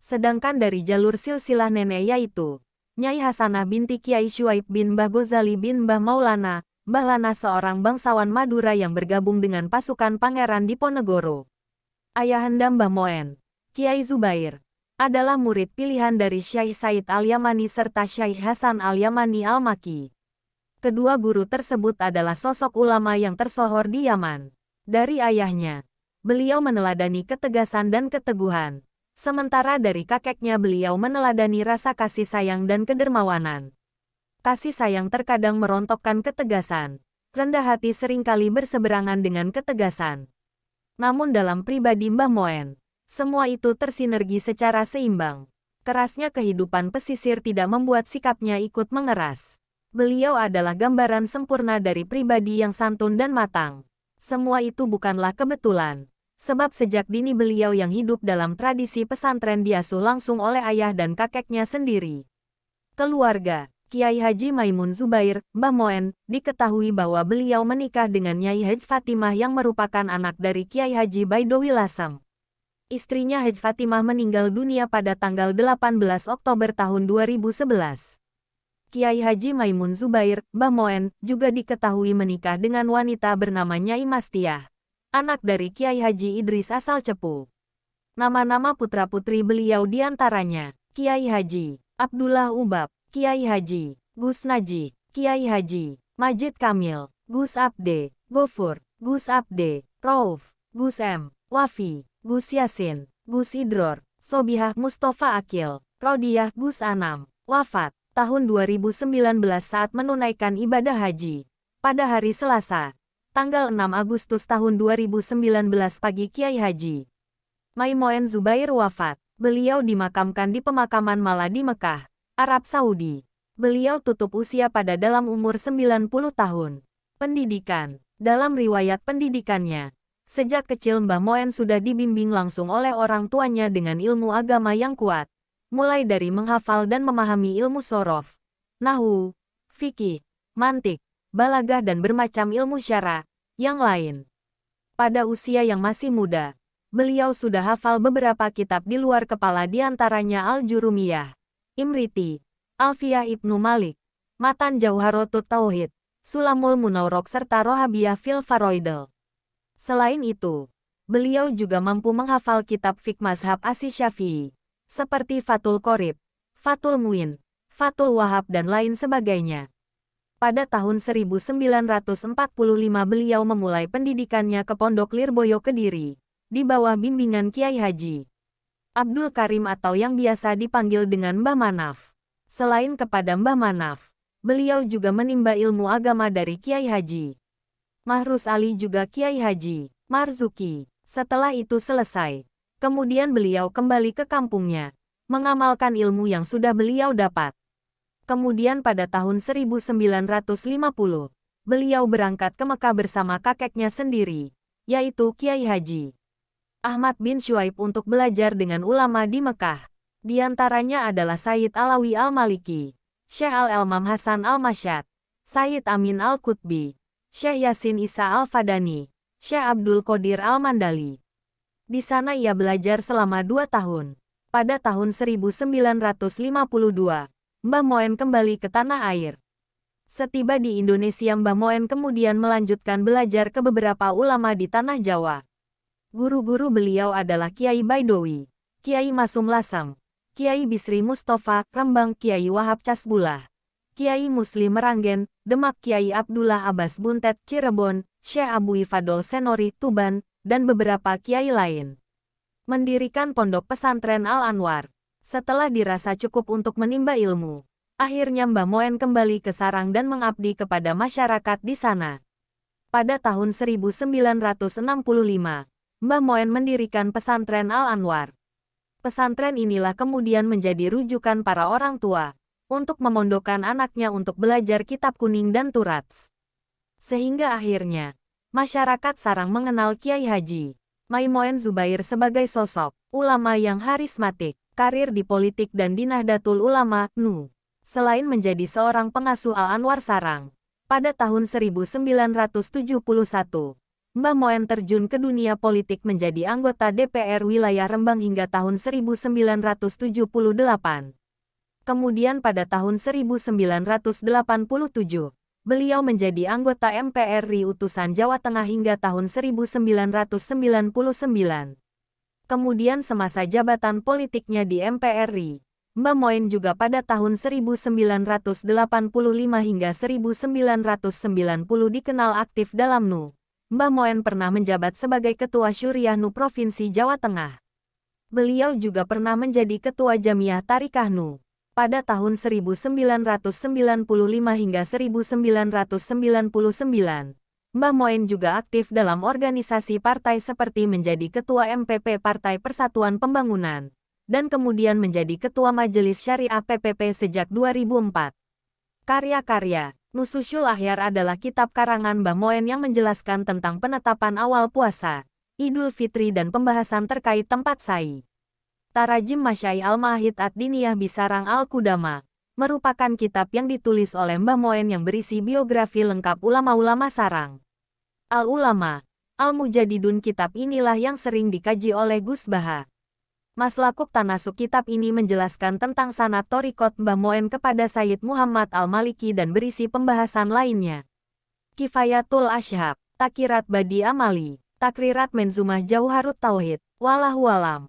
Sedangkan dari jalur silsilah nenek yaitu Nyai Hasanah binti Kiai Syuaib bin Mbah Ghazali bin Mbah Maulana, Mbah Lana seorang bangsawan Madura yang bergabung dengan pasukan Pangeran Diponegoro. Ayahanda Mbah Moen, Kiai Zubair, adalah murid pilihan dari Syekh Said Al-Yamani serta Syekh Hasan Al-Yamani Al-Maki. Kedua guru tersebut adalah sosok ulama yang tersohor di Yaman. Dari ayahnya, beliau meneladani ketegasan dan keteguhan. Sementara dari kakeknya beliau meneladani rasa kasih sayang dan kedermawanan. Kasih sayang terkadang merontokkan ketegasan. Rendah hati seringkali berseberangan dengan ketegasan. Namun dalam pribadi Mbah Moen, semua itu tersinergi secara seimbang. Kerasnya kehidupan pesisir tidak membuat sikapnya ikut mengeras. Beliau adalah gambaran sempurna dari pribadi yang santun dan matang. Semua itu bukanlah kebetulan. Sebab sejak dini beliau yang hidup dalam tradisi pesantren diasuh langsung oleh ayah dan kakeknya sendiri. Keluarga Kiai Haji Maimun Zubair, Mbah Moen, diketahui bahwa beliau menikah dengan Nyai Haj Fatimah yang merupakan anak dari Kiai Haji Baidowi Lasem. Istrinya Haj Fatimah meninggal dunia pada tanggal 18 Oktober tahun 2011. Kiai Haji Maimun Zubair, Mbah Moen, juga diketahui menikah dengan wanita bernama Nyai Mastiah, anak dari Kiai Haji Idris asal Cepu. Nama-nama putra-putri beliau diantaranya Kiai Haji Abdullah Ubab, Kiai Haji Gus Najih, Kiai Haji Majid Kamil, Gus Abde, Gofur, Gus Abde, Rauf, Gus M, Wafi, Gus Yasin, Gus Idror, Sobihah Mustafa Akil, Rodiyah Gus Anam, wafat tahun 2019 saat menunaikan ibadah haji. Pada hari Selasa, tanggal 6 Agustus tahun 2019 pagi Kiai Haji Maimoen Zubair wafat. Beliau dimakamkan di pemakaman Mala di Mekah, Arab Saudi. Beliau tutup usia pada dalam umur 90 tahun. Pendidikan. Dalam riwayat pendidikannya, sejak kecil Mbah Moen sudah dibimbing langsung oleh orang tuanya dengan ilmu agama yang kuat. Mulai dari menghafal dan memahami ilmu sorof, nahwu, fikih, mantik, balaghah dan bermacam ilmu syara yang lain. Pada usia yang masih muda, beliau sudah hafal beberapa kitab di luar kepala diantaranya Al-Jurumiyah, Imriti, Alfiyah Ibnu Malik, Matan Jauharotut Tauhid, Sulamul Munawrok serta Rohabiyah fil Faroidel. Selain itu, beliau juga mampu menghafal kitab fiqh mazhab Asy-Syafi'i, seperti Fathul Qorib, Fathul Muin, Fathul Wahab dan lain sebagainya. Pada tahun 1945 beliau memulai pendidikannya ke Pondok Lirboyo Kediri, di bawah bimbingan Kiai Haji Abdul Karim atau yang biasa dipanggil dengan Mbah Manaf. Selain kepada Mbah Manaf, beliau juga menimba ilmu agama dari Kiai Haji Mahrus Ali juga Kiai Haji Marzuki. Setelah itu selesai, kemudian beliau kembali ke kampungnya, mengamalkan ilmu yang sudah beliau dapat. Kemudian pada tahun 1950, beliau berangkat ke Mekah bersama kakeknya sendiri, yaitu Kiai Haji Ahmad bin Syuaib untuk belajar dengan ulama di Mekah. Di antaranya adalah Sayyid Alawi Al-Maliki, Syekh Al-Elmam Hasan Al-Masyad, Sayyid Amin Al-Qutbi, Syekh Yasin Isa Al-Fadani, Syekh Abdul Qadir Al-Mandali. Di sana ia belajar selama 2 tahun. Pada tahun 1952, Mbah Moen kembali ke tanah air. Setiba di Indonesia Mbah Moen kemudian melanjutkan belajar ke beberapa ulama di tanah Jawa. Guru-guru beliau adalah Kiai Baidowi, Kiai Masum Lasem, Kiai Bisri Mustafa, Rembang Kiai Wahab Casbulah, Kiai Muslim Meranggen, Demak Kiai Abdullah Abbas Buntet Cirebon, Syekh Abu Ifadol Senori Tuban, dan beberapa kiai lain. Mendirikan pondok pesantren Al-Anwar. Setelah dirasa cukup untuk menimba ilmu, akhirnya Mbah Moen kembali ke sarang dan mengabdi kepada masyarakat di sana. Pada tahun 1965, Mbah Moen mendirikan pesantren Al-Anwar. Pesantren inilah kemudian menjadi rujukan para orang tua untuk memondokkan anaknya untuk belajar kitab kuning dan turats. Sehingga akhirnya, masyarakat sarang mengenal Kiai Haji Maimoen Zubair sebagai sosok ulama yang harismatik, karir di politik dan di Nahdlatul Ulama, NU. Selain menjadi seorang pengasuh Al-Anwar Sarang, pada tahun 1971, Mbah Moen terjun ke dunia politik menjadi anggota DPR wilayah Rembang hingga tahun 1978. Kemudian pada tahun 1987, beliau menjadi anggota MPR RI utusan Jawa Tengah hingga tahun 1999. Kemudian semasa jabatan politiknya di MPR RI, Mbah Moen juga pada tahun 1985 hingga 1990 dikenal aktif dalam NU. Mbah Moen pernah menjabat sebagai Ketua Syuriah NU Provinsi Jawa Tengah. Beliau juga pernah menjadi Ketua Jamiah Tarikah NU. Pada tahun 1995 hingga 1999, Mbah Moen juga aktif dalam organisasi partai seperti menjadi Ketua MPP Partai Persatuan Pembangunan, dan kemudian menjadi Ketua Majelis Syariah PPP sejak 2004. Karya-karya Nususyul Akhyar adalah kitab karangan Mbah Moen yang menjelaskan tentang penetapan awal puasa, Idul Fitri dan pembahasan terkait tempat sai. Tarajim Masyai Al-Mahid Ad-Diniyah Bisarang Al-Qudama merupakan kitab yang ditulis oleh Mbah Moen yang berisi biografi lengkap ulama-ulama sarang. Al-Ulama, Al-Mujadidun. Kitab inilah yang sering dikaji oleh Gus Baha. Maslakuk Tanasuk. Kitab ini menjelaskan tentang sanad Thariqat Mbah Moen kepada Sayyid Muhammad Al-Maliki dan berisi pembahasan lainnya. Kifayatul Ashhab, Takirat Badi Amali, Takrirat Menzumah Jauharut Tauhid, Wallahu alam.